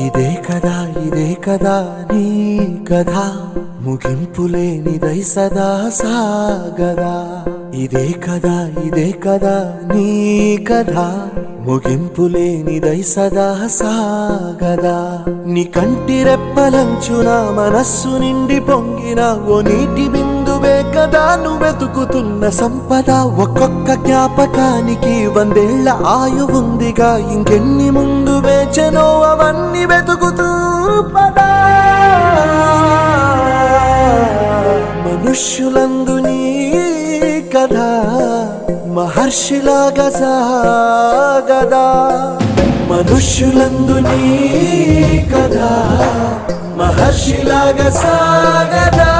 ఇదే కదా నీ కథ ముగింపులేనిదై సదా సాగదా. ఇదే కదా నీ కథ ముగింపులేనిదై సదా సాగదా. నీ కంటి రెప్పలంచున మనస్సు నిండి పొంగిన ఓ నీటి బిందువే కదా నువ్వెతుకుతున్న సంపద. ఒక్కొక్క జ్ఞాపకానికి 100 ఏళ్ల ఆయువుందిగా, ఇంకెన్ని ముందు వేచనో అవన్నీ వెతుకుతూ పదా. మనుష్యులందు నీ కథ మహర్షిలాగా సాగదా. మనుష్యులందు నీ కథ మహర్షిలాగా సాగదా.